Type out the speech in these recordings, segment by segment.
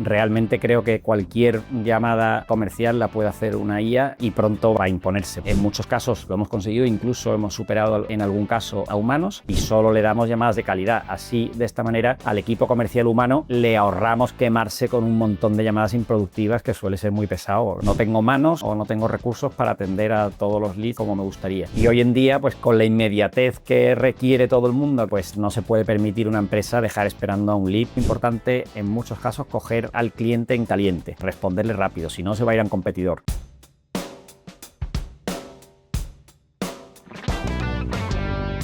realmente creo que cualquier llamada comercial la puede hacer una IA y pronto va a imponerse. En muchos casos lo hemos conseguido, incluso hemos superado en algún caso a humanos y solo le damos llamadas de calidad. Así, de esta manera, al equipo comercial humano le ahorramos quemarse con un montón de llamadas improductivas que suele ser muy pesado. No tengo manos o no tengo recursos para atender a todos los leads como me gustaría. Y hoy en día, pues con la inmediatez que requiere todo el mundo, pues no se puede permitir una empresa dejar esperando a un lead. Importante en muchos casos coger al cliente en caliente, responderle rápido, si no se va a ir a un competidor.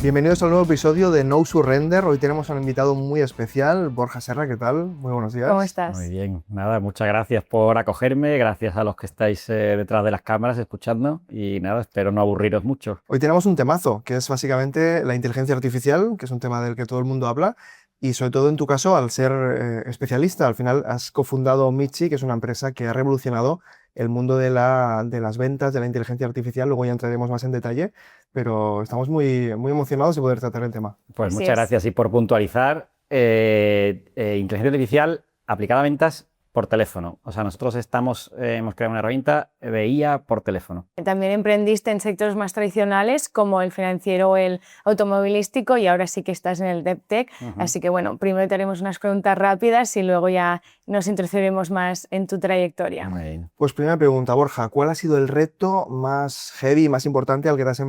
Bienvenidos al nuevo episodio de No Surrender. Hoy tenemos a un invitado muy especial, Borja Serra. ¿Qué tal? Muy buenos días. ¿Cómo estás? Muy bien, nada, muchas gracias por acogerme, gracias a los que estáis detrás de las cámaras escuchando y nada, espero no aburriros mucho. Hoy tenemos un temazo, que es básicamente la inteligencia artificial, que es un tema del que todo el mundo habla, y sobre todo en tu caso, al ser especialista, al final has cofundado Michi, que es una empresa que ha revolucionado el mundo de las ventas, de la inteligencia artificial. Luego ya entraremos más en detalle, pero estamos muy emocionados de poder tratar el tema. Pues Así muchas gracias. Y por puntualizar, inteligencia artificial aplicada a ventas por teléfono. O sea, nosotros hemos creado una herramienta de IA por teléfono. También emprendiste en sectores más tradicionales como el financiero o el automovilístico y ahora sí que estás en el DevTech. Así que bueno, primero te haremos unas preguntas rápidas y luego ya nos introduciremos más en tu trayectoria. Muy bien. Pues primera pregunta, Borja, ¿cuál ha sido el reto más heavy, más importante al que te has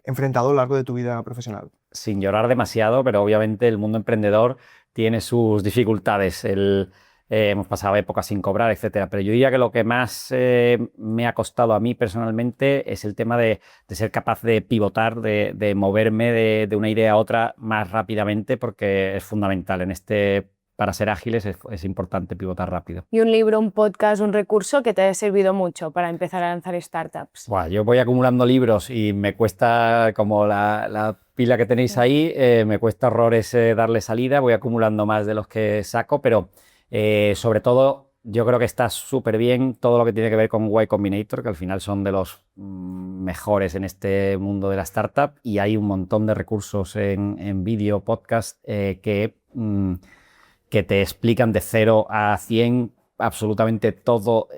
enfrentado a lo largo de tu vida profesional? Sin llorar demasiado, pero obviamente el mundo emprendedor tiene sus dificultades. Hemos pasado épocas sin cobrar, etcétera. Pero yo diría que lo que más me ha costado a mí personalmente es el tema de ser capaz de pivotar, de moverme de una idea a otra más rápidamente, porque es fundamental. Para ser ágiles es importante pivotar rápido. ¿Y un libro, un podcast, un recurso que te haya servido mucho para empezar a lanzar startups? Buah, yo voy acumulando libros y me cuesta, como la pila que tenéis ahí, me cuesta horrores darle salida. Voy acumulando más de los que saco, pero sobre todo yo creo que está súper bien todo lo que tiene que ver con Y Combinator, que al final son de los mejores en este mundo de la startup, y hay un montón de recursos en vídeo, podcast, que te explican de 0 a 100 absolutamente todo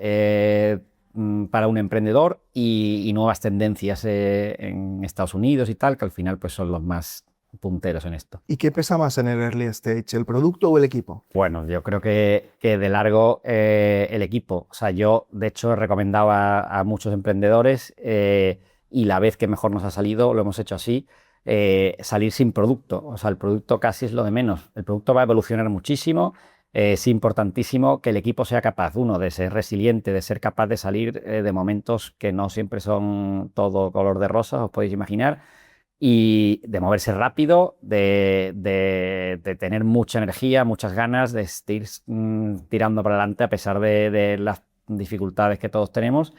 para un emprendedor y nuevas tendencias en Estados Unidos y tal, que al final pues son los más punteros en esto. ¿Y qué pesa más en el early stage, el producto o el equipo? Bueno, yo creo que de largo el equipo. O sea, yo de hecho he recomendado a muchos emprendedores y la vez que mejor nos ha salido lo hemos hecho así. Salir sin producto, o sea, el producto casi es lo de menos. El producto va a evolucionar muchísimo, es importantísimo que el equipo sea capaz, uno, de ser resiliente, de ser capaz de salir de momentos que no siempre son todo color de rosa, os podéis imaginar, y de moverse rápido, de tener mucha energía, muchas ganas, de ir tirando para adelante a pesar de las dificultades que todos tenemos.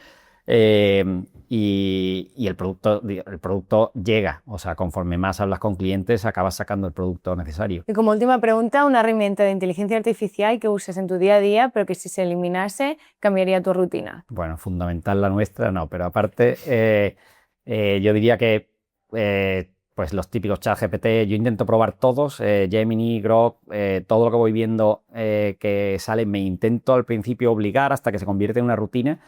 Y el producto llega, o sea, conforme más hablas con clientes, acabas sacando el producto necesario. Y como última pregunta, una herramienta de inteligencia artificial que uses en tu día a día, pero que si se eliminase, cambiaría tu rutina. Bueno, fundamental la nuestra, no, pero aparte, yo diría que pues los típicos ChatGPT, yo intento probar todos, Gemini, Grok, todo lo que voy viendo que sale, me intento al principio obligar hasta que se convierte en una rutina.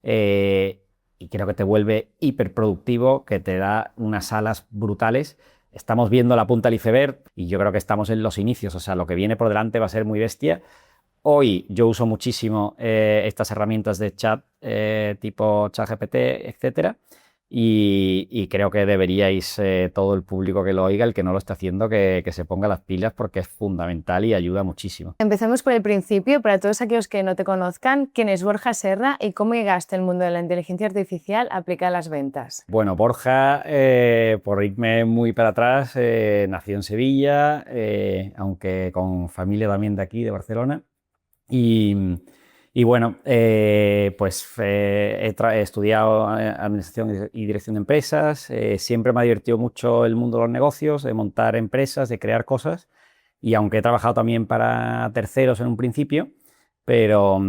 Y creo que te vuelve hiperproductivo, que te da unas alas brutales. Estamos viendo la punta del iceberg y yo creo que estamos en los inicios, o sea, lo que viene por delante va a ser muy bestia. Hoy yo uso muchísimo estas herramientas de chat tipo ChatGPT, etcétera. Y creo que deberíais, todo el público que lo oiga, el que no lo esté haciendo, que se ponga las pilas porque es fundamental y ayuda muchísimo. Empezamos por el principio, para todos aquellos que no te conozcan, ¿quién es Borja Serra y cómo llegaste al mundo de la inteligencia artificial aplicada a las ventas? Bueno, Borja, por irme muy para atrás, nació en Sevilla, aunque con familia también de aquí, de Barcelona. Y bueno, pues he estudiado Administración y Dirección de Empresas. Siempre me ha divertido mucho el mundo de los negocios, de montar empresas, de crear cosas. Y aunque he trabajado también para terceros en un principio, pero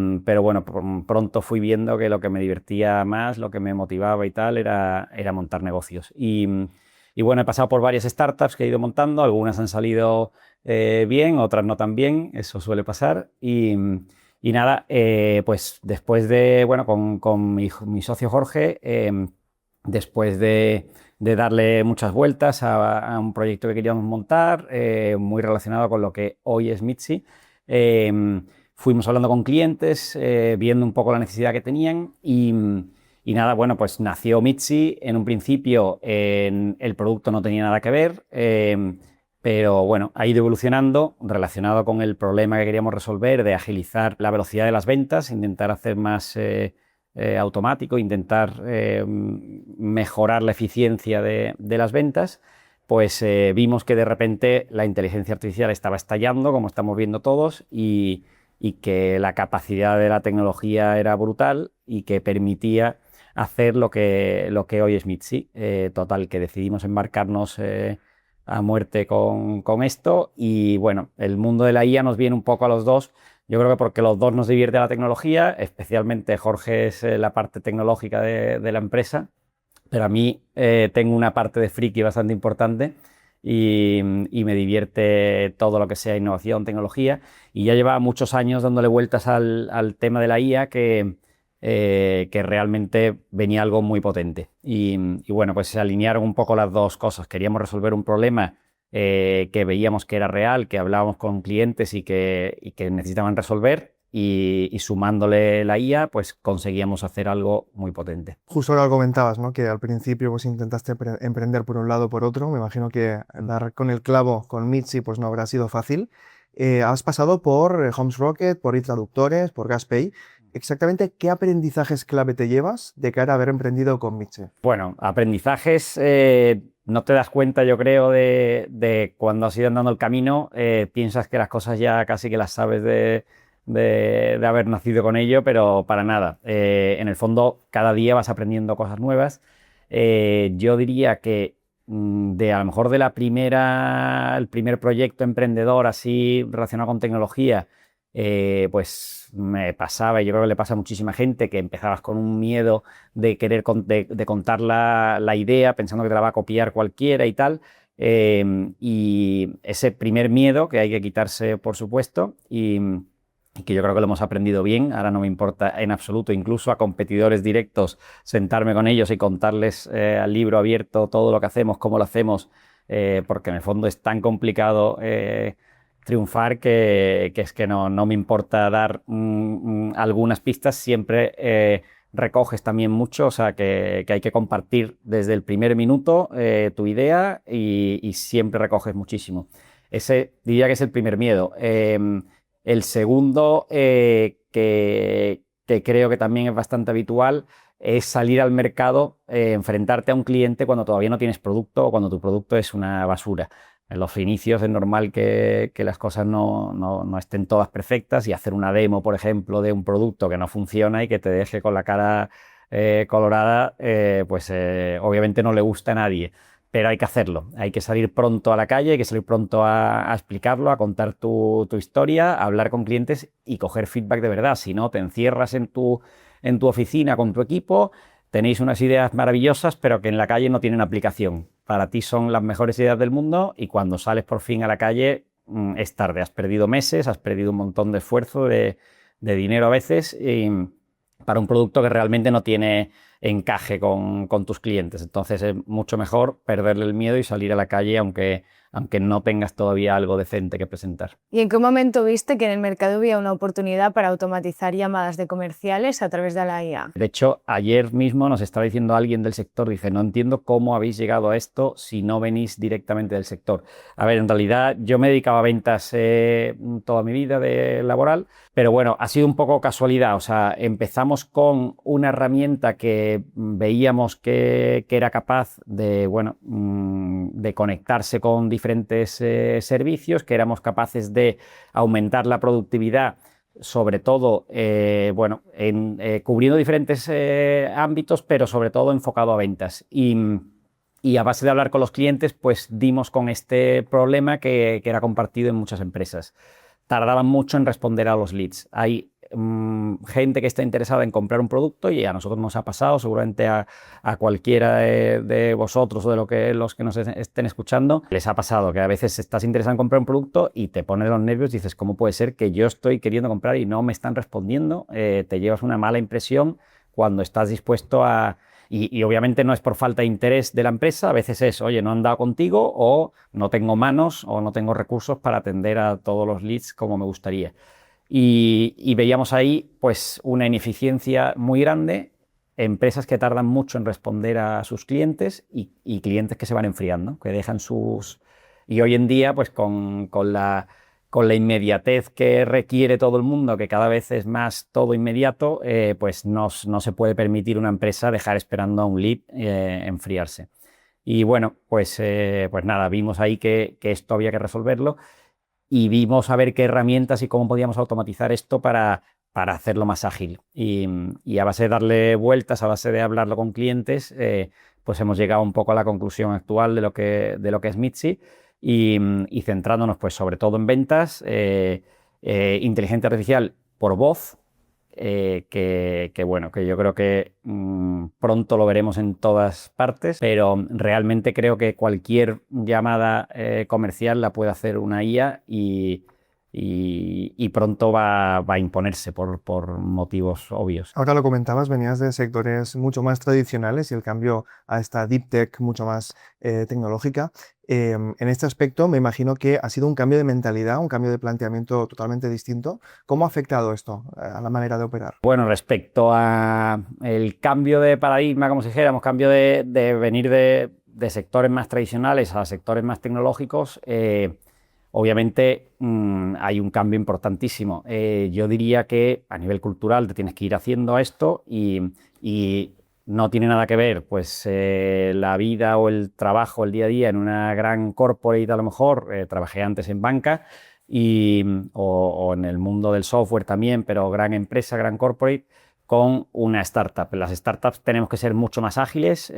bueno, pronto fui viendo que lo que me divertía más, lo que me motivaba y tal, era montar negocios. Y bueno, he pasado por varias startups que he ido montando. Algunas han salido bien, otras no tan bien. Eso suele pasar. Y nada, pues después de, bueno, con mi socio Jorge, después de darle muchas vueltas a un proyecto que queríamos montar, muy relacionado con lo que hoy es Mitsi, fuimos hablando con clientes, viendo un poco la necesidad que tenían y nada, bueno, pues nació Mitsi. En un principio el producto no tenía nada que ver, pero bueno, ha ido evolucionando relacionado con el problema que queríamos resolver de agilizar la velocidad de las ventas, intentar hacer más automático, intentar mejorar la eficiencia de las ventas. Pues vimos que de repente la inteligencia artificial estaba estallando, como estamos viendo todos, y que la capacidad de la tecnología era brutal y que permitía hacer lo que hoy es Mitsi. Total, que decidimos embarcarnos a muerte con esto y bueno, el mundo de la IA nos viene un poco a los dos. Yo creo que porque los dos nos divierte la tecnología, especialmente Jorge es la parte tecnológica de la empresa, pero a mí tengo una parte de friki bastante importante y me divierte todo lo que sea innovación, tecnología, y ya lleva muchos años dándole vueltas al tema de la IA que realmente venía algo muy potente. Y bueno, pues se alinearon un poco las dos cosas. Queríamos resolver un problema que veíamos que era real, que hablábamos con clientes y que necesitaban resolver. Y sumándole la IA, pues conseguíamos hacer algo muy potente. Justo ahora lo comentabas, ¿no? Que al principio pues intentaste emprender por un lado o por otro. Me imagino que dar con el clavo con Mitsi pues no habrá sido fácil. Has pasado por Homes Rocket, por eTraductores, por GasPay. Exactamente, ¿qué aprendizajes clave te llevas de cara a haber emprendido con Mitsi? Bueno, aprendizajes, no te das cuenta, yo creo, de cuando has ido andando el camino, piensas que las cosas ya casi que las sabes de haber nacido con ello, pero para nada. En el fondo, cada día vas aprendiendo cosas nuevas. Yo diría que de a lo mejor de el primer proyecto emprendedor así relacionado con tecnología, pues me pasaba, y yo creo que le pasa a muchísima gente, que empezabas con un miedo de querer de contar la idea pensando que te la va a copiar cualquiera y tal. Y ese primer miedo que hay que quitarse, por supuesto, y que yo creo que lo hemos aprendido bien. Ahora no me importa en absoluto, incluso a competidores directos, sentarme con ellos y contarles al libro abierto todo lo que hacemos, cómo lo hacemos, porque en el fondo es tan complicado triunfar que es que no me importa dar algunas pistas. Siempre recoges también mucho, o sea que hay que compartir desde el primer minuto tu idea y siempre recoges muchísimo. Ese diría que es el primer miedo. El segundo, que creo que también es bastante habitual, es salir al mercado, enfrentarte a un cliente cuando todavía no tienes producto o cuando tu producto es una basura. En los inicios es normal que las cosas no estén todas perfectas, y hacer una demo, por ejemplo, de un producto que no funciona y que te deje con la cara colorada, pues obviamente no le gusta a nadie. Pero hay que hacerlo, hay que salir pronto a la calle, hay que salir pronto a explicarlo, a contar tu historia, a hablar con clientes y coger feedback de verdad. Si no, te encierras en tu oficina con tu equipo, tenéis unas ideas maravillosas, pero que en la calle no tienen aplicación. Para ti son las mejores ideas del mundo y cuando sales por fin a la calle es tarde. Has perdido meses, has perdido un montón de esfuerzo, de dinero a veces, para un producto que realmente no tiene encaje con tus clientes. Entonces es mucho mejor perderle el miedo y salir a la calle aunque no tengas todavía algo decente que presentar. ¿Y en qué momento viste que en el mercado había una oportunidad para automatizar llamadas de comerciales a través de la IA? De hecho, ayer mismo nos estaba diciendo alguien del sector, dice, no entiendo cómo habéis llegado a esto si no venís directamente del sector. A ver, en realidad yo me dedicaba a ventas toda mi vida de laboral, pero bueno, ha sido un poco casualidad. O sea, empezamos con una herramienta que veíamos que era capaz de, bueno, de conectarse con diferentes servicios, que éramos capaces de aumentar la productividad, sobre todo, bueno, cubriendo diferentes ámbitos, pero sobre todo enfocado a ventas. Y a base de hablar con los clientes, pues dimos con este problema que era compartido en muchas empresas. Tardaban mucho en responder a los leads. Hay gente que está interesada en comprar un producto, y a nosotros nos ha pasado, seguramente a cualquiera de vosotros o de los que nos estén escuchando, les ha pasado que a veces estás interesado en comprar un producto y te pone los nervios, dices, ¿cómo puede ser que yo estoy queriendo comprar y no me están respondiendo? Te llevas una mala impresión cuando estás dispuesto a... Y obviamente no es por falta de interés de la empresa, a veces es, oye, no han dado contigo, o no tengo manos o no tengo recursos para atender a todos los leads como me gustaría. Y veíamos ahí pues una ineficiencia muy grande, empresas que tardan mucho en responder a sus clientes y clientes que se van enfriando, que dejan sus... Y hoy en día, pues con la inmediatez que requiere todo el mundo, que cada vez es más todo inmediato, pues no se puede permitir una empresa dejar esperando a un lead enfriarse. Y bueno, pues nada, vimos ahí que esto había que resolverlo, y vimos a ver qué herramientas y cómo podíamos automatizar esto para hacerlo más ágil. Y a base de darle vueltas, a base de hablarlo con clientes, pues hemos llegado un poco a la conclusión actual de lo que es Mitsi, y centrándonos pues sobre todo en ventas, inteligencia artificial por voz, bueno, que yo creo que pronto lo veremos en todas partes, pero realmente creo que cualquier llamada comercial la puede hacer una IA, y pronto va a imponerse por motivos obvios. Ahora lo comentabas, venías de sectores mucho más tradicionales y el cambio a esta deep tech mucho más tecnológica. En este aspecto me imagino que ha sido un cambio de mentalidad, un cambio de planteamiento totalmente distinto. ¿Cómo ha afectado esto a la manera de operar? Bueno, respecto a el cambio de paradigma, como si dijéramos, cambio de venir de sectores más tradicionales a sectores más tecnológicos, obviamente hay un cambio importantísimo. Yo diría que a nivel cultural te tienes que ir haciendo a esto, y no tiene nada que ver pues la vida o el trabajo, el día a día en una gran corporate, a lo mejor. Trabajé antes en banca o en el mundo del software también, pero gran empresa, gran corporate, con una startup. Las startups tenemos que ser mucho más ágiles,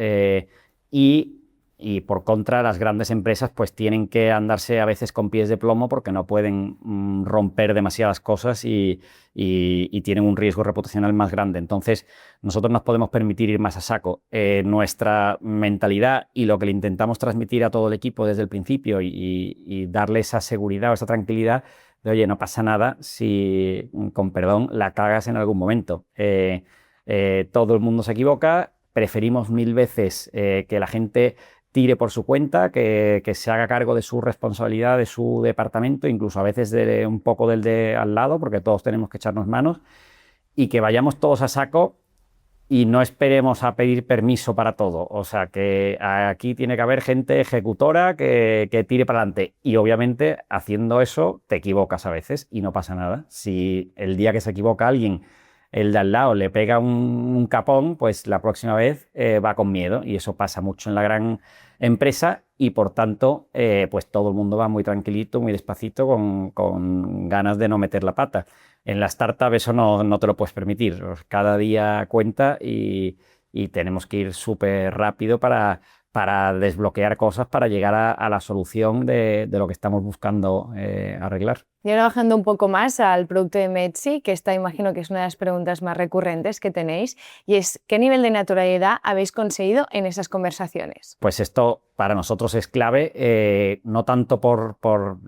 y por contra, las grandes empresas pues tienen que andarse a veces con pies de plomo, porque no pueden romper demasiadas cosas, y tienen un riesgo reputacional más grande. Entonces, nosotros nos podemos permitir ir más a saco. Nuestra mentalidad y lo que le intentamos transmitir a todo el equipo desde el principio, y darle esa seguridad o esa tranquilidad de, oye, no pasa nada si, con perdón, la cagas en algún momento. Todo el mundo se equivoca. Preferimos 1000 veces que la gente tire por su cuenta, que se haga cargo de su responsabilidad, de su departamento, incluso a veces de un poco del de al lado, porque todos tenemos que echarnos manos, y que vayamos todos a saco y no esperemos a pedir permiso para todo. O sea, que aquí tiene que haber gente ejecutora que tire para adelante, y obviamente haciendo eso te equivocas a veces y no pasa nada. Si el día que se equivoca alguien, el de al lado le pega un capón, pues la próxima vez va con miedo, y eso pasa mucho en la gran empresa, y por tanto pues todo el mundo va muy tranquilito, muy despacito, con ganas de no meter la pata. En la startup eso no te lo puedes permitir. Cada día cuenta, y tenemos que ir súper rápido para desbloquear cosas, para llegar a la solución de lo que estamos buscando arreglar. Y ahora bajando un poco más al producto de Metsi, que esta imagino que es una de las preguntas más recurrentes que tenéis, y es ¿qué nivel de naturalidad habéis conseguido en esas conversaciones? Pues esto para nosotros es clave, no tanto por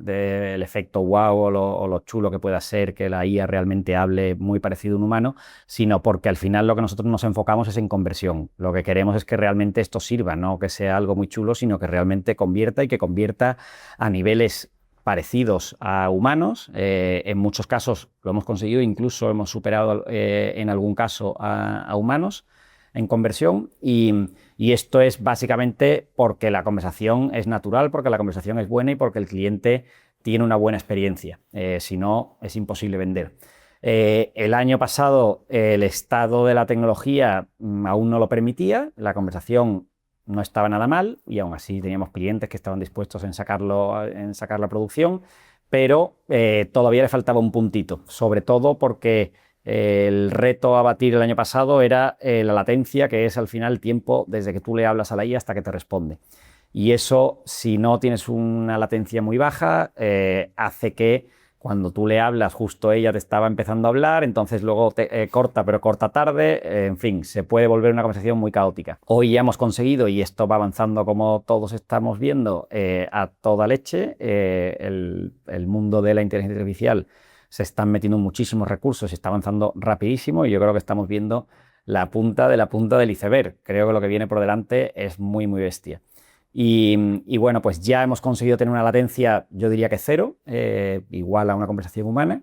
el efecto wow o lo chulo que pueda ser que la IA realmente hable muy parecido a un humano, sino porque al final lo que nosotros nos enfocamos es en conversión. Lo que queremos es que realmente esto sirva, no que sea algo muy chulo, sino que realmente convierta, y que convierta a niveles parecidos a humanos. En muchos casos lo hemos conseguido, incluso hemos superado en algún caso a humanos en conversión, y esto es básicamente porque la conversación es natural, porque la conversación es buena y porque el cliente tiene una buena experiencia. Si no, es imposible vender. El año pasado el estado de la tecnología aún no lo permitía, la conversación no estaba nada mal, y aún así teníamos clientes que estaban dispuestos en sacar la producción, pero todavía le faltaba un puntito, sobre todo porque el reto a batir el año pasado era la latencia, que es al final el tiempo desde que tú le hablas a la IA hasta que te responde. Y eso, si no tienes una latencia muy baja, hace que cuando tú le hablas, justo ella te estaba empezando a hablar, entonces luego te corta, pero corta tarde, en fin, se puede volver una conversación muy caótica. Hoy ya hemos conseguido, y esto va avanzando como todos estamos viendo, a toda leche, el mundo de la inteligencia artificial se están metiendo muchísimos recursos y está avanzando rapidísimo, y yo creo que estamos viendo la punta del iceberg. Creo que lo que viene por delante es muy, muy bestia. Y bueno, pues ya hemos conseguido tener una latencia, yo diría que 0, igual a una conversación humana,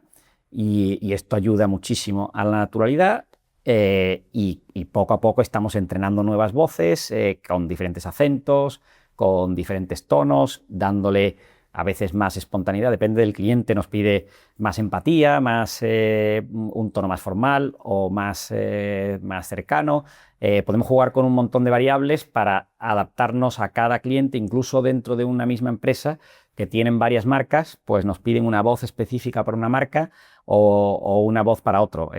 y esto ayuda muchísimo a la naturalidad, y poco a poco estamos entrenando nuevas voces con diferentes acentos, con diferentes tonos, dándole a veces más espontaneidad, depende del cliente, nos pide más empatía, más un tono más formal o más cercano. Podemos jugar con un montón de variables para adaptarnos a cada cliente, incluso dentro de una misma empresa que tienen varias marcas, pues nos piden una voz específica para una marca o una voz para otro. Por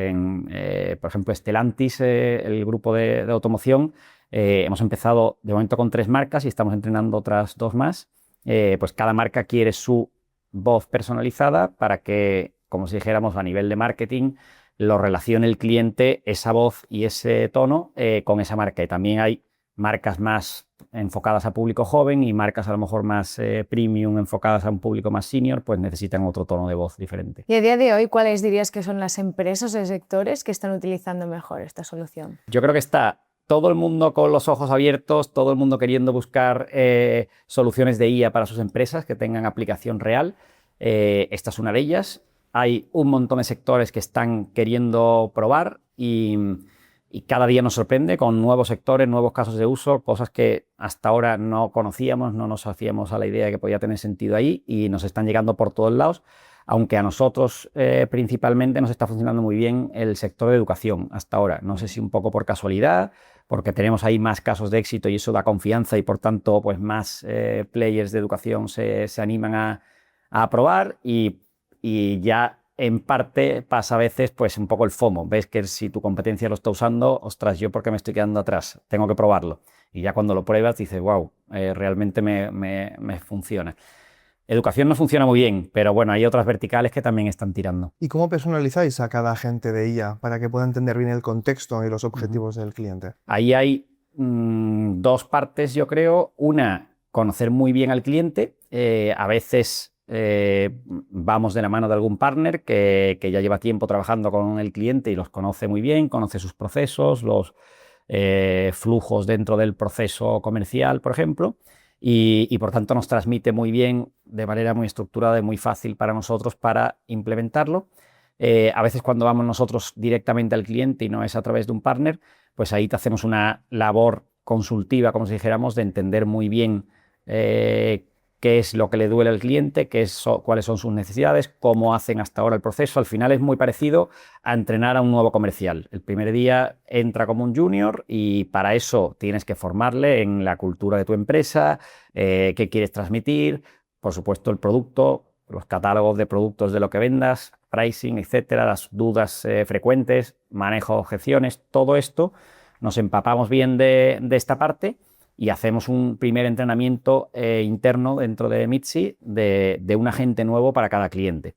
ejemplo, Stellantis, el grupo de automoción, hemos empezado de momento con 3 marcas y estamos entrenando otras 2 más. Pues cada marca quiere su voz personalizada para que, como si dijéramos a nivel de marketing, lo relacione el cliente, esa voz y ese tono, con esa marca. Y también hay marcas más enfocadas a público joven y marcas a lo mejor más premium, enfocadas a un público más senior, pues necesitan otro tono de voz diferente. Y a día de hoy, ¿cuáles dirías que son las empresas o sectores que están utilizando mejor esta solución? Yo creo que está todo el mundo con los ojos abiertos, todo el mundo queriendo buscar soluciones de IA para sus empresas que tengan aplicación real. Esta es una de ellas. Hay un montón de sectores que están queriendo probar y cada día nos sorprende con nuevos sectores, nuevos casos de uso, cosas que hasta ahora no conocíamos, no nos hacíamos a la idea de que podía tener sentido ahí, y nos están llegando por todos lados, aunque a nosotros principalmente nos está funcionando muy bien el sector de educación hasta ahora. No sé si un poco por casualidad, porque tenemos ahí más casos de éxito y eso da confianza, y por tanto pues más players de educación se animan a probar, y ya en parte pasa a veces pues un poco el FOMO. Ves que si tu competencia lo está usando, ostras, ¿yo por qué me estoy quedando atrás? Tengo que probarlo. Y ya cuando lo pruebas dices, wow, realmente me funciona. Educación no funciona muy bien, pero bueno, hay otras verticales que también están tirando. ¿Y cómo personalizáis a cada agente de IA para que pueda entender bien el contexto y los objetivos del cliente? Ahí hay 2 partes, yo creo. Una, conocer muy bien al cliente. A veces vamos de la mano de algún partner que ya lleva tiempo trabajando con el cliente y los conoce muy bien, conoce sus procesos, los flujos dentro del proceso comercial, por ejemplo, y por tanto nos transmite muy bien, de manera muy estructurada y muy fácil para nosotros para implementarlo. A veces cuando vamos nosotros directamente al cliente y no es a través de un partner, pues ahí te hacemos una labor consultiva, como si dijéramos, de entender muy bien qué es lo que le duele al cliente, cuáles son sus necesidades, cómo hacen hasta ahora el proceso. Al final es muy parecido a entrenar a un nuevo comercial. El primer día entra como un junior y para eso tienes que formarle en la cultura de tu empresa, qué quieres transmitir, por supuesto el producto, los catálogos de productos de lo que vendas, pricing, etcétera, las dudas frecuentes, manejo de objeciones, todo esto nos empapamos bien de esta parte. Y hacemos un primer entrenamiento interno dentro de Mitsi de un agente nuevo para cada cliente.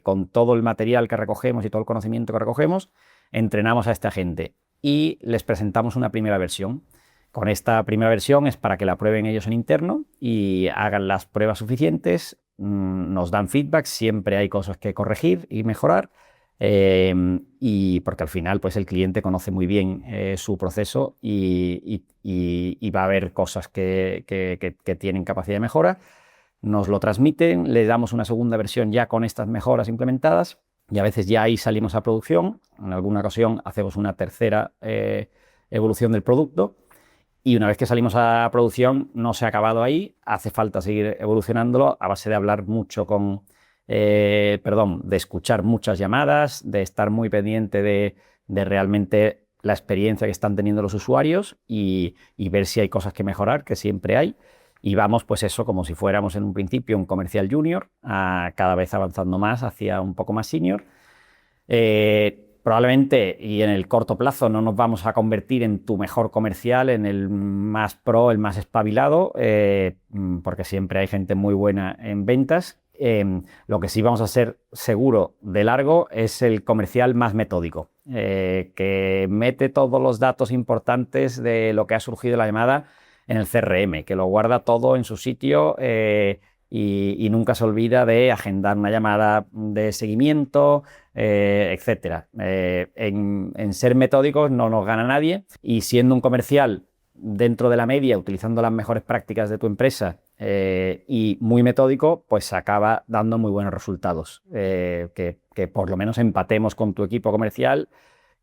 Con todo el material que recogemos y todo el conocimiento que recogemos, entrenamos a este agente y les presentamos una primera versión. Con esta primera versión es para que la prueben ellos en interno y hagan las pruebas suficientes, nos dan feedback, siempre hay cosas que corregir y mejorar. Y porque al final pues el cliente conoce muy bien su proceso y va a haber cosas que tienen capacidad de mejora, nos lo transmiten, le damos una segunda versión ya con estas mejoras implementadas y a veces ya ahí salimos a producción. En alguna ocasión hacemos una tercera evolución del producto y una vez que salimos a producción no se ha acabado ahí, hace falta seguir evolucionándolo a base de hablar mucho de escuchar muchas llamadas, de estar muy pendiente de realmente la experiencia que están teniendo los usuarios y ver si hay cosas que mejorar, que siempre hay. Y vamos, pues eso, como si fuéramos en un principio un comercial junior, cada vez avanzando más hacia un poco más senior. Probablemente y en el corto plazo no nos vamos a convertir en tu mejor comercial, en el más pro, el más espabilado, porque siempre hay gente muy buena en ventas. Lo que sí vamos a ser seguro de largo es el comercial más metódico, que mete todos los datos importantes de lo que ha surgido en la llamada en el CRM, que lo guarda todo en su sitio y nunca se olvida de agendar una llamada de seguimiento, etcétera. En ser metódicos no nos gana nadie, y siendo un comercial dentro de la media, utilizando las mejores prácticas de tu empresa y muy metódico, pues acaba dando muy buenos resultados. Que por lo menos empatemos con tu equipo comercial,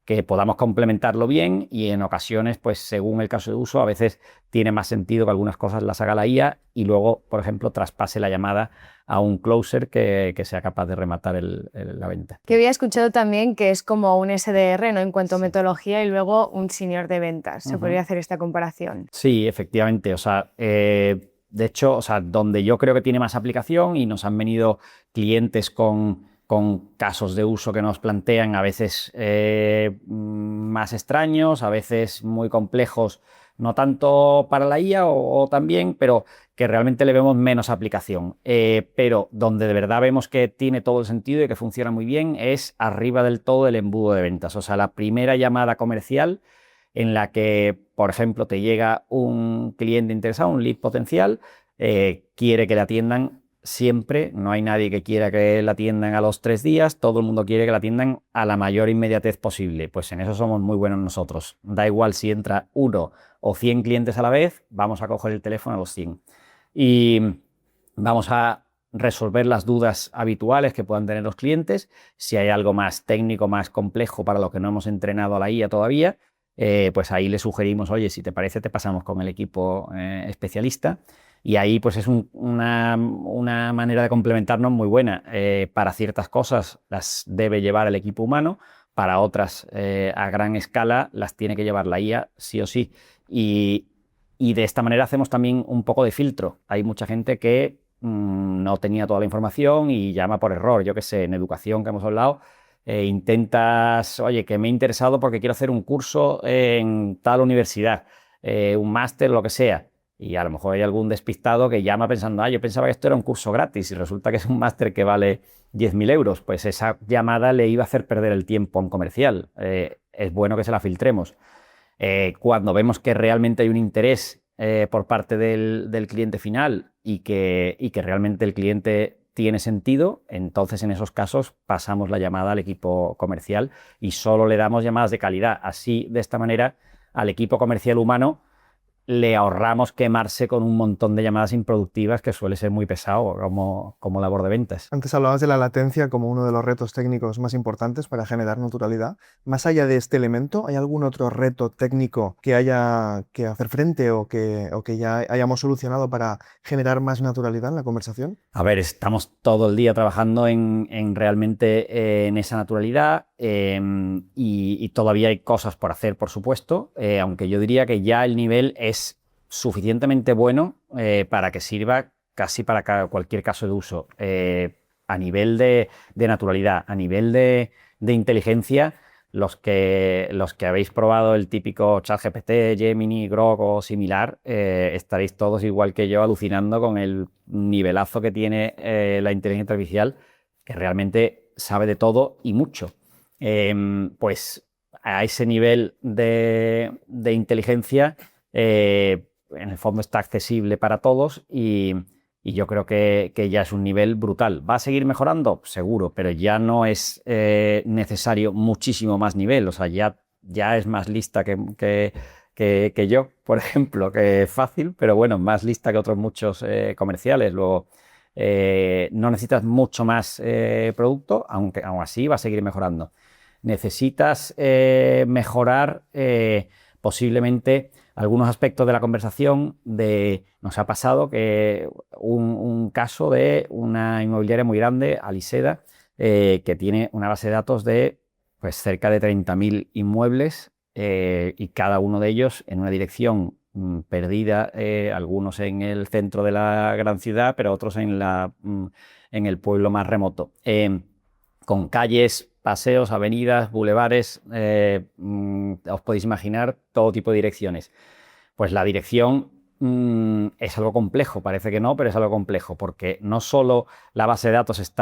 que podamos complementarlo bien, y en ocasiones, pues según el caso de uso, a veces tiene más sentido que algunas cosas las haga la IA y luego, por ejemplo, traspase la llamada a un closer que sea capaz de rematar la venta. Que había escuchado también que es como un SDR, ¿no? En cuanto a metodología, y luego un senior de ventas. ¿Se podría hacer esta comparación? Sí, efectivamente. O sea, de hecho, o sea, donde yo creo que tiene más aplicación, y nos han venido clientes con casos de uso que nos plantean a veces más extraños, a veces muy complejos, no tanto para la IA o también, pero que realmente le vemos menos aplicación. Pero donde de verdad vemos que tiene todo el sentido y que funciona muy bien es arriba del todo el embudo de ventas. O sea, la primera llamada comercial en la que, por ejemplo, te llega un cliente interesado, un lead potencial, quiere que le atiendan siempre, no hay nadie que quiera que la atiendan a los 3 días, todo el mundo quiere que la atiendan a la mayor inmediatez posible. Pues en eso somos muy buenos nosotros. Da igual si entra 1 o 100 clientes a la vez, vamos a coger el teléfono a los 100. Y vamos a resolver las dudas habituales que puedan tener los clientes. Si hay algo más técnico, más complejo para lo que no hemos entrenado a la IA todavía, pues ahí le sugerimos, oye, si te parece, te pasamos con el equipo especialista. Y ahí pues es una manera de complementarnos muy buena. Para ciertas cosas las debe llevar el equipo humano, para otras a gran escala las tiene que llevar la IA sí o sí. Y de esta manera hacemos también un poco de filtro. Hay mucha gente que no tenía toda la información y llama por error. Yo qué sé, en educación que hemos hablado, intentas, oye, que me he interesado porque quiero hacer un curso en tal universidad, un máster, lo que sea. Y a lo mejor hay algún despistado que llama pensando, yo pensaba que esto era un curso gratis y resulta que es un máster que vale 10.000 euros. Pues esa llamada le iba a hacer perder el tiempo a un comercial. Es bueno que se la filtremos. Cuando vemos que realmente hay un interés por parte del cliente final y que realmente el cliente tiene sentido, entonces en esos casos pasamos la llamada al equipo comercial y solo le damos llamadas de calidad. Así, de esta manera, al equipo comercial humano le ahorramos quemarse con un montón de llamadas improductivas, que suele ser muy pesado como labor de ventas. Antes hablabas de la latencia como uno de los retos técnicos más importantes para generar naturalidad. Más allá de este elemento, ¿hay algún otro reto técnico que haya que hacer frente o que ya hayamos solucionado para generar más naturalidad en la conversación? A ver, estamos todo el día trabajando en realmente en esa naturalidad, y todavía hay cosas por hacer, por supuesto, aunque yo diría que ya el nivel es suficientemente bueno para que sirva casi para cualquier caso de uso. A nivel de naturalidad, a nivel de inteligencia, los que habéis probado el típico ChatGPT, Gemini, Grok o similar, estaréis todos igual que yo alucinando con el nivelazo que tiene la inteligencia artificial, que realmente sabe de todo y mucho. Pues a ese nivel de inteligencia, en el fondo está accesible para todos y yo creo que ya es un nivel brutal. ¿Va a seguir mejorando? Seguro, pero ya no es necesario muchísimo más nivel. O sea, ya es más lista que yo, por ejemplo, que es fácil, pero bueno, más lista que otros muchos comerciales. Luego, no necesitas mucho más producto, aunque aún así va a seguir mejorando. Necesitas mejorar posiblemente algunos aspectos de la conversación. Nos ha pasado que un caso de una inmobiliaria muy grande, Aliseda, que tiene una base de datos de pues, cerca de 30.000 inmuebles, y cada uno de ellos en una dirección perdida, algunos en el centro de la gran ciudad, pero otros en el pueblo más remoto, con calles, paseos, avenidas, bulevares, os podéis imaginar todo tipo de direcciones. Pues la dirección es algo complejo, parece que no, pero es algo complejo, porque no solo la base de datos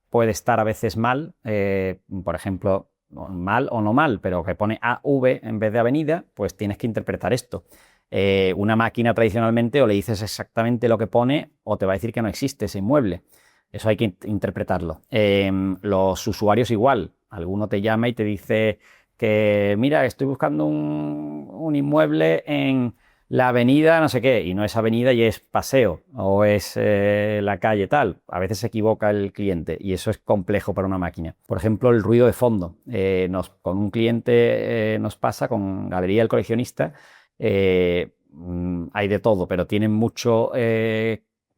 puede estar a veces mal, por ejemplo, mal o no mal, pero que pone AV en vez de avenida, pues tienes que interpretar esto. Una máquina tradicionalmente o le dices exactamente lo que pone o te va a decir que no existe ese inmueble. Eso hay que interpretarlo. Los usuarios igual. Alguno te llama y te dice que, mira, estoy buscando un inmueble en la avenida no sé qué, y no es avenida y es paseo, o es la calle tal. A veces se equivoca el cliente y eso es complejo para una máquina. Por ejemplo, el ruido de fondo. Con un cliente nos pasa, con Galería El Coleccionista, hay de todo, pero tienen mucho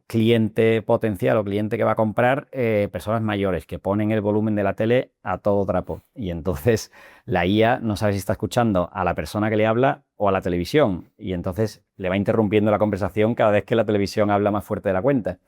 cliente potencial o cliente que va a comprar, personas mayores que ponen el volumen de la tele a todo trapo. Y entonces la IA no sabe si está escuchando a la persona que le habla o a la televisión. Y entonces le va interrumpiendo la conversación cada vez que la televisión habla más fuerte de la cuenta.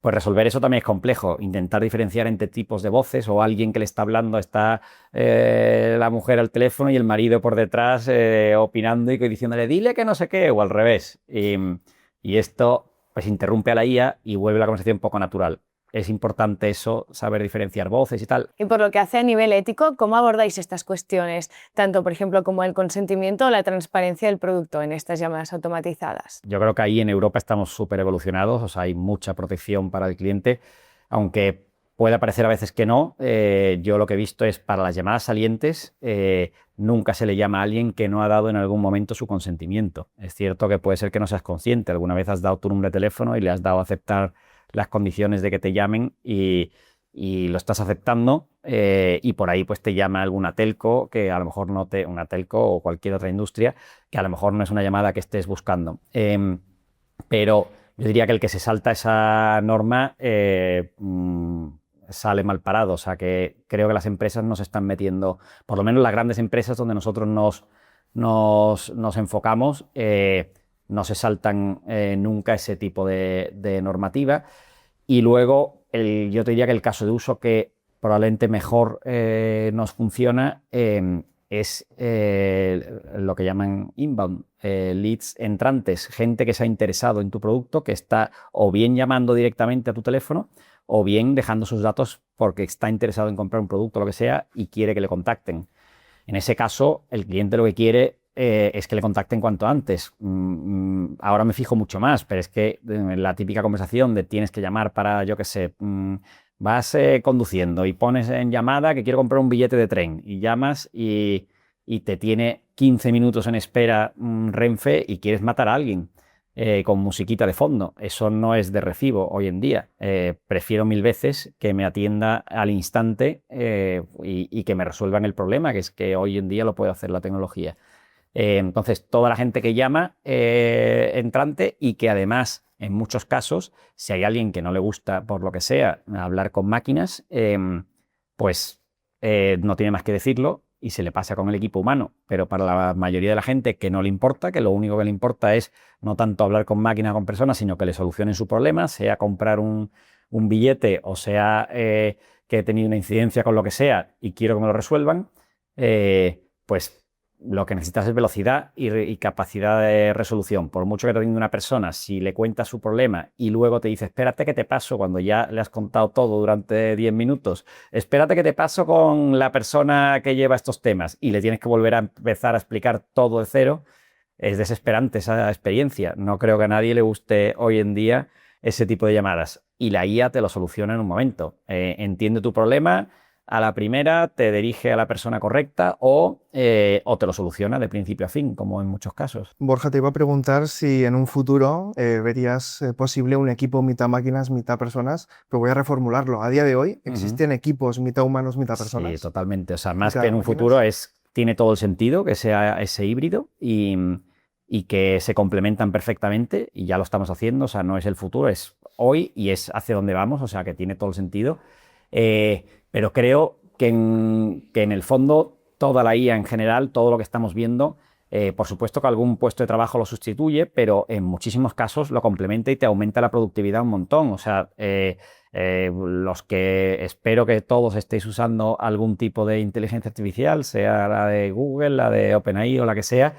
Pues resolver eso también es complejo. Intentar diferenciar entre tipos de voces o alguien que le está hablando, está la mujer al teléfono y el marido por detrás opinando y diciéndole, dile que no sé qué, o al revés. Y esto pues interrumpe a la IA y vuelve la conversación poco natural. Es importante eso, saber diferenciar voces y tal. Y por lo que hace a nivel ético, ¿cómo abordáis estas cuestiones? Tanto, por ejemplo, como el consentimiento o la transparencia del producto en estas llamadas automatizadas. Yo creo que ahí en Europa estamos súper evolucionados, o sea, hay mucha protección para el cliente, aunque pueda parecer a veces que no. Yo lo que he visto es para las llamadas salientes, nunca se le llama a alguien que no ha dado en algún momento su consentimiento. Es cierto que puede ser que no seas consciente, alguna vez has dado tu número de teléfono y le has dado a aceptar las condiciones de que te llamen y lo estás aceptando, y por ahí pues te llama alguna telco que a lo mejor una telco o cualquier otra industria que a lo mejor no es una llamada que estés buscando. Pero yo diría que el que se salta esa norma sale mal parado. O sea que creo que las empresas nos están metiendo, por lo menos las grandes empresas donde nosotros nos enfocamos, no se saltan nunca ese tipo de normativa. Y luego yo te diría que el caso de uso que probablemente mejor nos funciona es lo que llaman inbound, leads entrantes, gente que se ha interesado en tu producto, que está o bien llamando directamente a tu teléfono o bien dejando sus datos porque está interesado en comprar un producto o lo que sea y quiere que le contacten. En ese caso, el cliente lo que quiere es que le contacten cuanto antes. Ahora me fijo mucho más, pero es que la típica conversación de tienes que llamar para, yo qué sé, vas conduciendo y pones en llamada que quiero comprar un billete de tren y llamas y te tiene 15 minutos en espera Renfe y quieres matar a alguien con musiquita de fondo. Eso no es de recibo hoy en día. Prefiero 1000 veces que me atienda al instante y que me resuelvan el problema, que es que hoy en día lo puede hacer la tecnología. Entonces, toda la gente que llama entrante y que además, en muchos casos, si hay alguien que no le gusta, por lo que sea, hablar con máquinas, pues no tiene más que decirlo y se le pasa con el equipo humano. Pero para la mayoría de la gente que no le importa, que lo único que le importa es no tanto hablar con máquinas o con personas, sino que le solucionen su problema, sea comprar un billete o sea que he tenido una incidencia con lo que sea y quiero que me lo resuelvan, pues lo que necesitas es velocidad y capacidad de resolución. Por mucho que te atienda una persona, si le cuentas su problema y luego te dice, espérate que te paso, cuando ya le has contado todo durante 10 minutos, espérate que te paso con la persona que lleva estos temas y le tienes que volver a empezar a explicar todo de cero, es desesperante esa experiencia. No creo que a nadie le guste hoy en día ese tipo de llamadas. Y la IA te lo soluciona en un momento. Entiende tu problema, a la primera te dirige a la persona correcta o te lo soluciona de principio a fin, como en muchos casos. Borja, te iba a preguntar si en un futuro verías posible un equipo mitad máquinas, mitad personas, pero voy a reformularlo. A día de hoy, ¿existen equipos mitad humanos, mitad personas? Sí, totalmente. O sea, más ¿Mitad que en un máquinas? futuro, tiene todo el sentido que sea ese híbrido y que se complementan perfectamente y ya lo estamos haciendo. O sea, no es el futuro, es hoy y es hacia donde vamos, o sea, que tiene todo el sentido. Pero creo que en el fondo toda la IA en general, todo lo que estamos viendo, por supuesto que algún puesto de trabajo lo sustituye, pero en muchísimos casos lo complementa y te aumenta la productividad un montón. O sea, los que espero que todos estéis usando algún tipo de inteligencia artificial, sea la de Google, la de OpenAI o la que sea,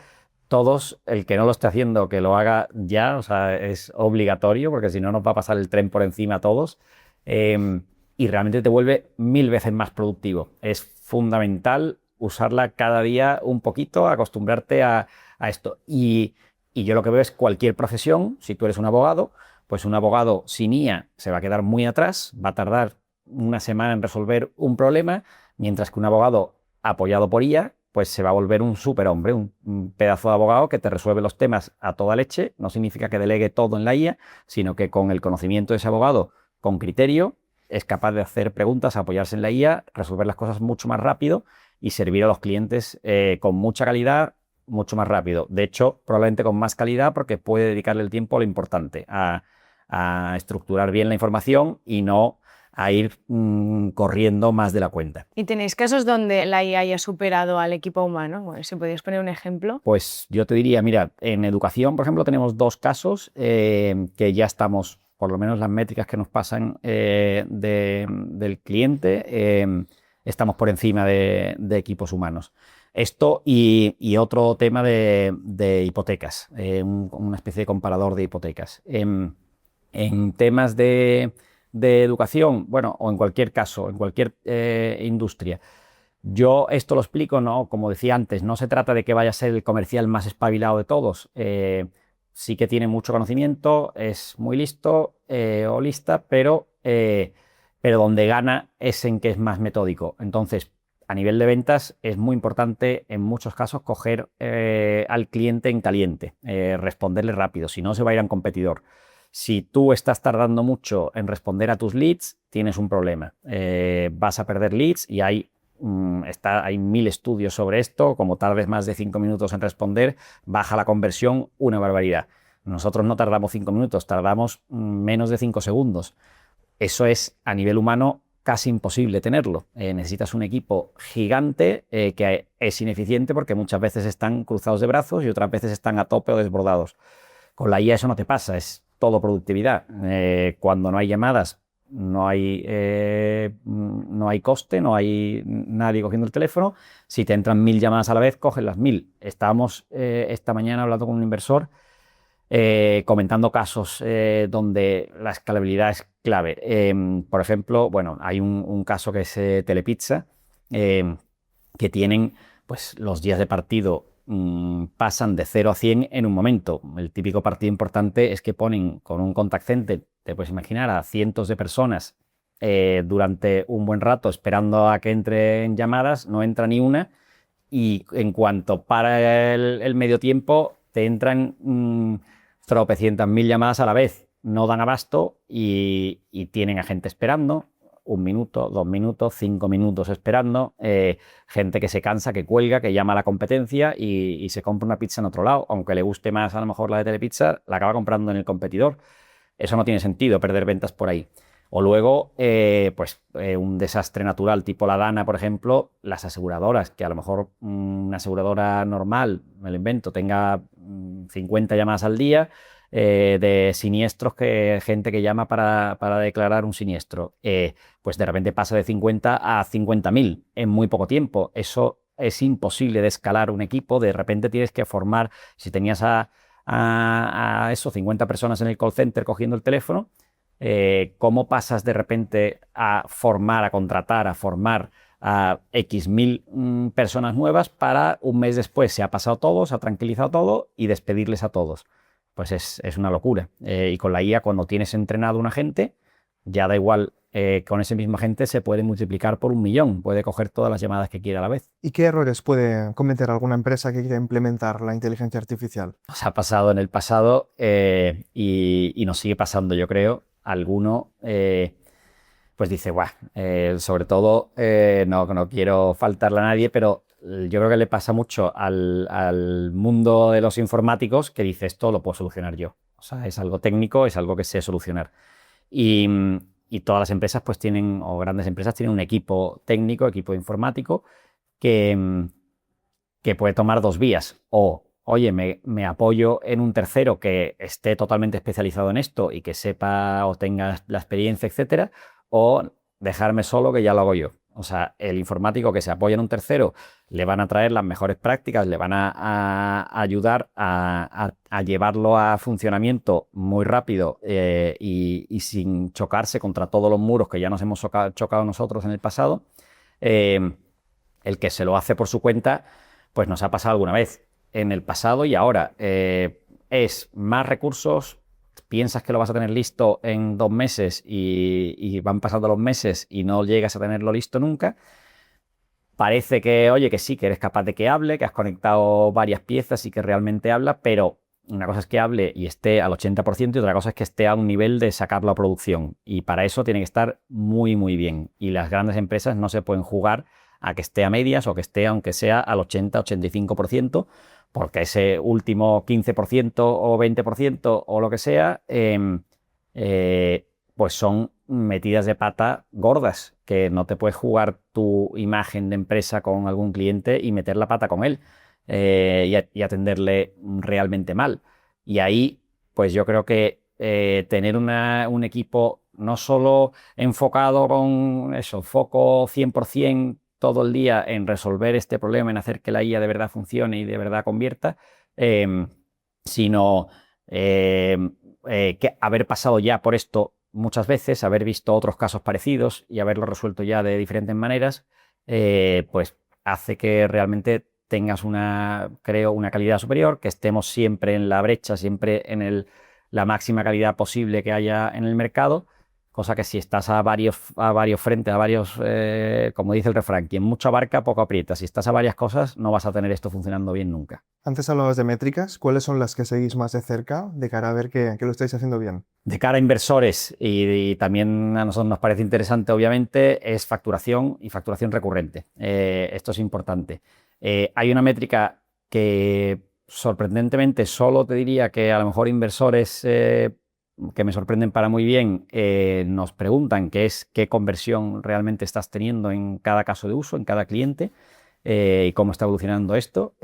todos, el que no lo esté haciendo, que lo haga ya, o sea, es obligatorio, porque si no nos va a pasar el tren por encima a todos. Y realmente te vuelve 1000 veces más productivo. Es fundamental usarla cada día un poquito, acostumbrarte a esto. Y yo lo que veo es cualquier profesión, si tú eres un abogado, pues un abogado sin IA se va a quedar muy atrás, va a tardar una semana en resolver un problema, mientras que un abogado apoyado por IA, pues se va a volver un superhombre, un pedazo de abogado que te resuelve los temas a toda leche. No significa que delegue todo en la IA, sino que con el conocimiento de ese abogado, con criterio, es capaz de hacer preguntas, apoyarse en la IA, resolver las cosas mucho más rápido y servir a los clientes con mucha calidad, mucho más rápido. De hecho, probablemente con más calidad, porque puede dedicarle el tiempo a lo importante, a estructurar bien la información y no a ir corriendo más de la cuenta. ¿Y tenéis casos donde la IA haya superado al equipo humano? Bueno, si podéis poner un ejemplo. Pues yo te diría, mira, en educación, por ejemplo, tenemos 2 casos que ya estamos, por lo menos las métricas que nos pasan del cliente, estamos por encima de equipos humanos. Esto y otro tema de hipotecas, una especie de comparador de hipotecas. En temas de educación, bueno, o en cualquier caso, en cualquier industria, yo esto lo explico, ¿no? Como decía antes, no se trata de que vaya a ser el comercial más espabilado de todos. Sí que tiene mucho conocimiento, es muy listo o lista, pero donde gana es en que es más metódico. Entonces, a nivel de ventas es muy importante en muchos casos coger al cliente en caliente, responderle rápido, si no se va a ir a un competidor. Si tú estás tardando mucho en responder a tus leads, tienes un problema. Vas a perder leads y hay 1000 estudios sobre esto. Como tardes más de 5 minutos en responder, baja la conversión una barbaridad. Nosotros no tardamos 5 minutos, tardamos menos de 5 segundos. Eso es, a nivel humano, casi imposible tenerlo. Necesitas un equipo gigante que es ineficiente porque muchas veces están cruzados de brazos y otras veces están a tope o desbordados. Con la IA eso no te pasa, es todo productividad. Cuando no hay llamadas, no hay coste, no hay nadie cogiendo el teléfono. Si te entran 1000 llamadas a la vez, coges las 1000. Estábamos esta mañana hablando con un inversor comentando casos donde la escalabilidad es clave. Por ejemplo, bueno, hay un caso que es Telepizza, que tienen pues, los días de partido pasan de 0 a 100 en un momento. El típico partido importante es que ponen con un contact center, te puedes imaginar, a cientos de personas durante un buen rato esperando a que entren llamadas, no entra ni una, y en cuanto para el medio tiempo te entran tropecientas mil llamadas a la vez, no dan abasto y tienen a gente esperando 1 minuto, 2 minutos, 5 minutos esperando, gente que se cansa, que cuelga, que llama a la competencia y se compra una pizza en otro lado, aunque le guste más a lo mejor la de Telepizza, la acaba comprando en el competidor. Eso no tiene sentido, perder ventas por ahí. O luego, un desastre natural tipo la Dana, por ejemplo, las aseguradoras, que a lo mejor una aseguradora normal, me lo invento, tenga 50 llamadas al día de siniestros, gente que llama para declarar un siniestro, pues de repente pasa de 50 a 50.000 en muy poco tiempo. Eso es imposible de escalar un equipo. De repente tienes que formar, si tenías a esos 50 personas en el call center cogiendo el teléfono, ¿cómo pasas de repente a formar, a contratar, a formar a X mil personas nuevas para un mes después se ha pasado todo, se ha tranquilizado todo y despedirles a todos? Pues es una locura. Y con la IA, cuando tienes entrenado un agente, ya da igual, con ese mismo agente se puede multiplicar por 1.000.000, puede coger todas las llamadas que quiera a la vez. ¿Y qué errores puede cometer alguna empresa que quiera implementar la inteligencia artificial? Nos ha pasado en el pasado y nos sigue pasando, yo creo. Alguno pues dice, guau, sobre todo, no quiero faltarle a nadie, pero yo creo que le pasa mucho al mundo de los informáticos, que dice, esto lo puedo solucionar yo. O sea, es algo técnico, es algo que sé solucionar. Y todas las empresas pues tienen, o grandes empresas tienen un equipo técnico, equipo informático, que puede tomar 2 vías. O, oye, me apoyo en un tercero que esté totalmente especializado en esto y que sepa o tenga la experiencia, etcétera, o dejarme solo, que ya lo hago yo. O sea, el informático que se apoya en un tercero le van a traer las mejores prácticas, le van a ayudar a llevarlo a funcionamiento muy rápido y sin chocarse contra todos los muros que ya nos hemos chocado nosotros en el pasado. El que se lo hace por su cuenta, pues nos ha pasado alguna vez en el pasado y ahora. Es más recursos, piensas que lo vas a tener listo en 2 meses y van pasando los meses y no llegas a tenerlo listo nunca. Parece que, oye, que sí, que eres capaz de que hable, que has conectado varias piezas y que realmente habla, pero una cosa es que hable y esté al 80% y otra cosa es que esté a un nivel de sacarlo a producción. Y para eso tiene que estar muy, muy bien. Y las grandes empresas no se pueden jugar a que esté a medias o que esté, aunque sea al 80-85%, porque ese último 15% o 20% o lo que sea, pues son metidas de pata gordas, que no te puedes jugar tu imagen de empresa con algún cliente y meter la pata con él y atenderle realmente mal. Y ahí, pues yo creo que tener un equipo no solo enfocado con eso, foco 100% todo el día en resolver este problema, en hacer que la IA de verdad funcione y de verdad convierta, sino que haber pasado ya por esto muchas veces, haber visto otros casos parecidos y haberlo resuelto ya de diferentes maneras, pues hace que realmente tengas creo, una calidad superior, que estemos siempre en la brecha, siempre en la máxima calidad posible que haya en el mercado. Cosa que si estás a varios frentes, como dice el refrán, quien mucho abarca, poco aprieta. Si estás a varias cosas, no vas a tener esto funcionando bien nunca. Antes hablabas de métricas. ¿Cuáles son las que seguís más de cerca de cara a ver que lo estáis haciendo bien? De cara a inversores y también a nosotros nos parece interesante, obviamente, es facturación y facturación recurrente. Esto es importante. Hay una métrica que sorprendentemente solo te diría que a lo mejor inversores que me sorprenden para muy bien, nos preguntan qué conversión realmente estás teniendo en cada caso de uso, en cada cliente, y cómo está evolucionando esto.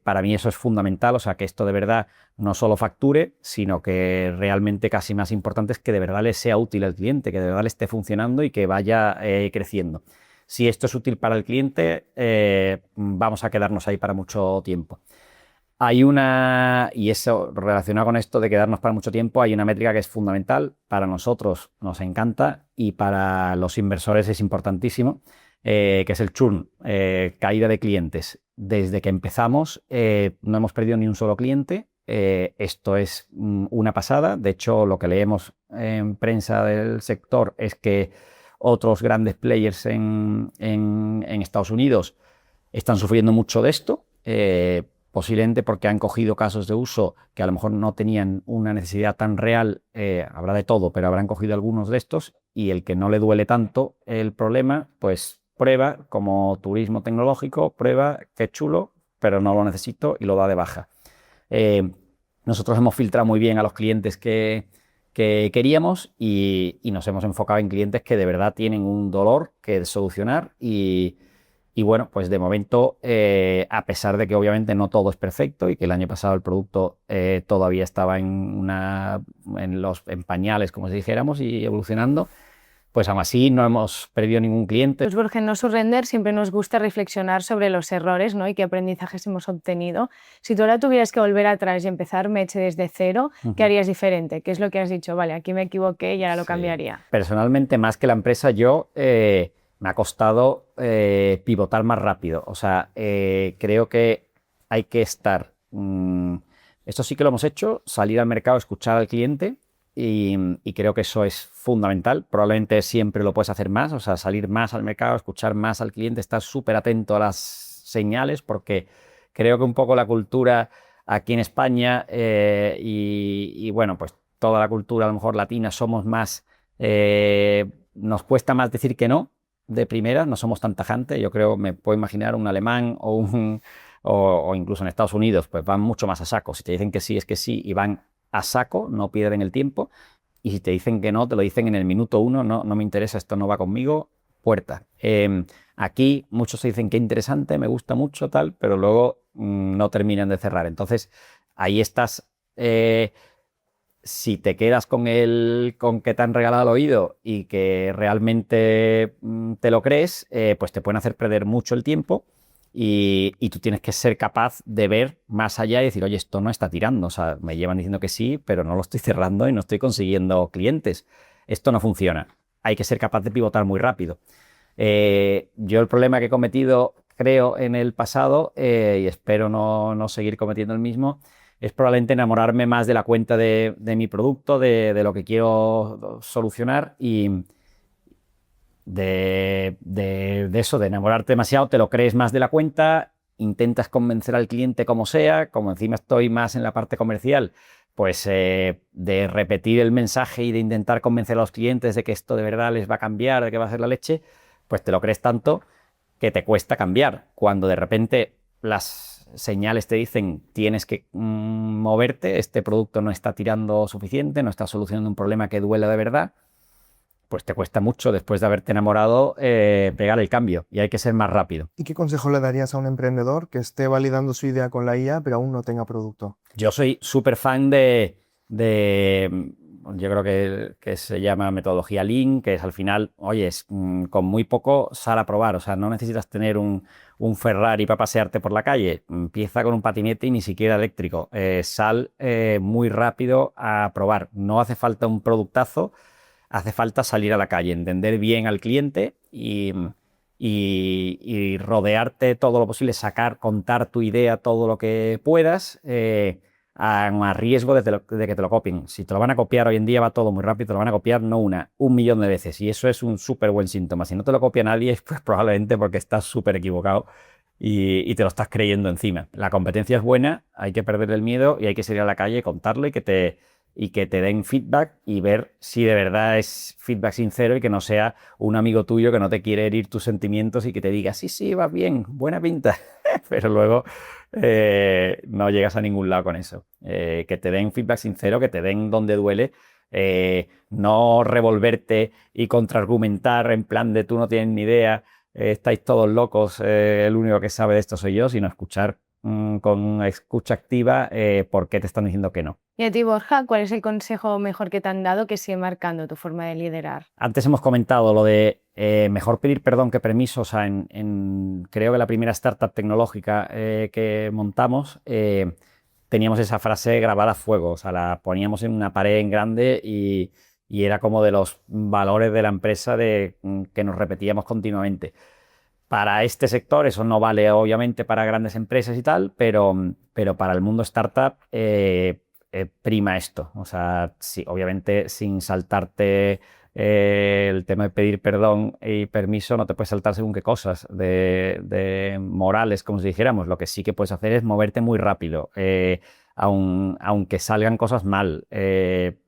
Para mí eso es fundamental, o sea, que esto de verdad no solo facture, sino que realmente casi más importante es que de verdad le sea útil al cliente, que de verdad le esté funcionando y que vaya creciendo. Si esto es útil para el cliente, vamos a quedarnos ahí para mucho tiempo. Y eso relacionado con esto de quedarnos para mucho tiempo, hay una métrica que es fundamental, para nosotros nos encanta y para los inversores es importantísimo, que es el churn, caída de clientes. Desde que empezamos no hemos perdido ni un solo cliente, esto es una pasada. De hecho, lo que leemos en prensa del sector es que otros grandes players en Estados Unidos están sufriendo mucho de esto. Posiblemente porque han cogido casos de uso que a lo mejor no tenían una necesidad tan real, habrá de todo, pero habrán cogido algunos de estos y el que no le duele tanto el problema, pues prueba como turismo tecnológico, prueba qué chulo, pero no lo necesito y lo da de baja. Nosotros hemos filtrado muy bien a los clientes que queríamos y nos hemos enfocado en clientes que de verdad tienen un dolor que solucionar y bueno, pues de momento, a pesar de que obviamente no todo es perfecto y que el año pasado el producto todavía estaba en pañales, como si dijéramos, y evolucionando, pues aún así no hemos perdido ningún cliente. Pues Borja, en No Surrender siempre nos gusta reflexionar sobre los errores, ¿no? Y qué aprendizajes hemos obtenido. Si tú ahora tuvieras que volver atrás y empezar Meche desde cero, ¿qué harías diferente? ¿Qué es lo que has dicho? Vale, aquí me equivoqué y ahora lo cambiaría. Personalmente, más que la empresa, yo me ha costado pivotar más rápido. O sea, creo que hay que estar... esto sí que lo hemos hecho, salir al mercado, escuchar al cliente y creo que eso es fundamental. Probablemente siempre lo puedes hacer más, o sea, salir más al mercado, escuchar más al cliente, estar súper atento a las señales, porque creo que un poco la cultura aquí en España y bueno, pues toda la cultura a lo mejor latina somos más... nos cuesta más decir que no de primera, no somos tan tajantes. Yo creo, me puedo imaginar un alemán o incluso en Estados Unidos, pues van mucho más a saco. Si te dicen que sí, es que sí, y van a saco, no pierden el tiempo. Y si te dicen que no, te lo dicen en el minuto 1, no me interesa, esto no va conmigo, puerta. Aquí muchos se dicen que interesante, me gusta mucho, tal, pero luego no terminan de cerrar. Entonces, ahí estás si te quedas con que te han regalado el oído y que realmente te lo crees, pues te pueden hacer perder mucho el tiempo y tú tienes que ser capaz de ver más allá y decir, oye, esto no está tirando. O sea, me llevan diciendo que sí, pero no lo estoy cerrando y no estoy consiguiendo clientes. Esto no funciona. Hay que ser capaz de pivotar muy rápido. Yo el problema que he cometido, creo, en el pasado, y espero no seguir cometiendo el mismo, es probablemente enamorarme más de la cuenta de mi producto, de lo que quiero solucionar y de eso, de enamorarte demasiado, te lo crees más de la cuenta, intentas convencer al cliente como sea, como encima estoy más en la parte comercial, pues de repetir el mensaje y de intentar convencer a los clientes de que esto de verdad les va a cambiar, de que va a ser la leche, pues te lo crees tanto que te cuesta cambiar. Cuando de repente las señales te dicen tienes que moverte, este producto no está tirando suficiente, no está solucionando un problema que duele de verdad, pues te cuesta mucho después de haberte enamorado pegar el cambio y hay que ser más rápido. ¿Y qué consejo le darías a un emprendedor que esté validando su idea con la IA pero aún no tenga producto? Yo soy súper fan yo creo que se llama metodología Lean, que es al final, oye, con muy poco sal a probar, o sea, no necesitas tener un Ferrari para pasearte por la calle, empieza con un patinete y ni siquiera eléctrico, sal muy rápido a probar, no hace falta un productazo, hace falta salir a la calle, entender bien al cliente y rodearte todo lo posible, contar tu idea todo lo que puedas, a riesgo de que te lo copien. Si te lo van a copiar hoy en día va todo muy rápido, te lo van a copiar no una, 1.000.000 de veces y eso es un súper buen síntoma. Si no te lo copia nadie, pues probablemente porque estás súper equivocado y te lo estás creyendo encima. La competencia es buena, hay que perder el miedo y hay que salir a la calle, contarlo y que te den feedback y ver si de verdad es feedback sincero y que no sea un amigo tuyo que no te quiere herir tus sentimientos y que te diga, sí, sí, vas bien, buena pinta, pero luego no llegas a ningún lado con eso. Que te den feedback sincero, que te den donde duele, no revolverte y contraargumentar en plan de tú no tienes ni idea, estáis todos locos, el único que sabe de esto soy yo, sino escuchar con escucha activa por qué te están diciendo que no. Y a ti, Borja, ¿cuál es el consejo mejor que te han dado que sigue marcando tu forma de liderar? Antes hemos comentado lo de mejor pedir perdón que permiso. O sea, creo que la primera startup tecnológica que montamos teníamos esa frase grabada a fuego. O sea, la poníamos en una pared en grande y era como de los valores de la empresa que nos repetíamos continuamente. Para este sector eso no vale obviamente para grandes empresas y tal, pero para el mundo startup prima esto. O sea, sí, obviamente sin saltarte el tema de pedir perdón y permiso, no te puedes saltar según qué cosas de morales, como si dijéramos. Lo que sí que puedes hacer es moverte muy rápido, aunque salgan cosas mal. Creo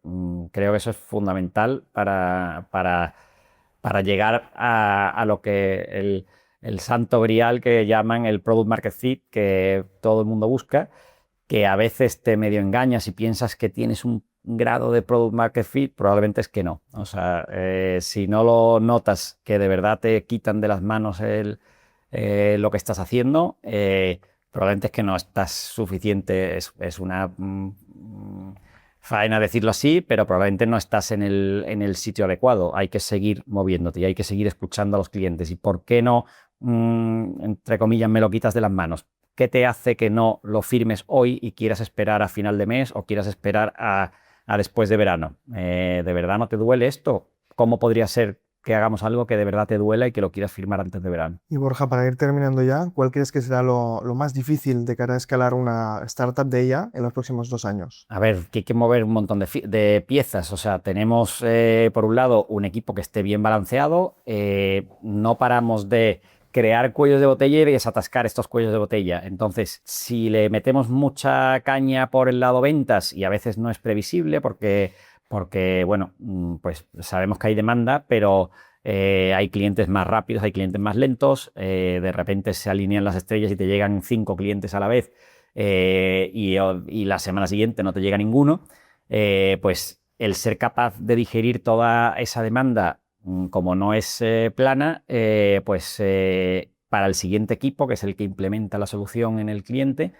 que eso es fundamental para llegar a lo que el santo grial que llaman el product market fit, que todo el mundo busca, que a veces te medio engañas y piensas que tienes un grado de product market fit, probablemente es que no. O sea, si no lo notas que de verdad te quitan de las manos lo que estás haciendo, probablemente es que no estás suficiente, es una faena decirlo así, pero probablemente no estás en el sitio adecuado. Hay que seguir moviéndote y hay que seguir escuchando a los clientes. ¿Y por qué no, entre comillas, me lo quitas de las manos? ¿Qué te hace que no lo firmes hoy y quieras esperar a final de mes o quieras esperar a después de verano? ¿De verdad no te duele esto? ¿Cómo podría ser que hagamos algo que de verdad te duela y que lo quieras firmar antes de verano? Y Borja, para ir terminando ya, ¿cuál crees que será lo más difícil de cara a escalar una startup de ella en los próximos 2 años? A ver, que hay que mover un montón de piezas. O sea, tenemos por un lado un equipo que esté bien balanceado, no paramos de crear cuellos de botella y desatascar estos cuellos de botella. Entonces, si le metemos mucha caña por el lado ventas, y a veces no es previsible porque bueno, pues sabemos que hay demanda, pero hay clientes más rápidos, hay clientes más lentos, de repente se alinean las estrellas y te llegan 5 clientes a la vez y la semana siguiente no te llega ninguno, pues el ser capaz de digerir toda esa demanda como no es plana, pues para el siguiente equipo, que es el que implementa la solución en el cliente,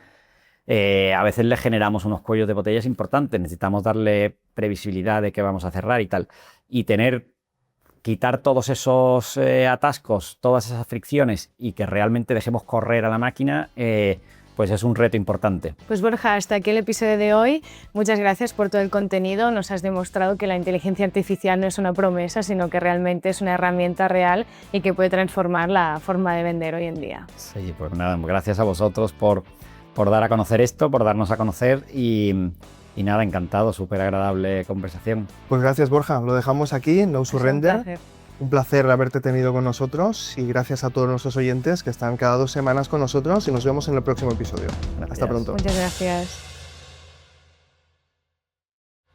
a veces le generamos unos cuellos de botellas importantes, necesitamos darle previsibilidad de que vamos a cerrar y tal. Y quitar todos esos atascos, todas esas fricciones y que realmente dejemos correr a la máquina, pues es un reto importante. Pues Borja, hasta aquí el episodio de hoy. Muchas gracias por todo el contenido. Nos has demostrado que la inteligencia artificial no es una promesa, sino que realmente es una herramienta real y que puede transformar la forma de vender hoy en día. Sí, pues nada, gracias a vosotros por dar a conocer esto, por darnos a conocer y nada, encantado, súper agradable conversación. Pues gracias, Borja. Lo dejamos aquí, No Surrender. Un placer. Un placer haberte tenido con nosotros y gracias a todos nuestros oyentes que están cada 2 semanas con nosotros y nos vemos en el próximo episodio. Gracias. Hasta pronto. Muchas gracias.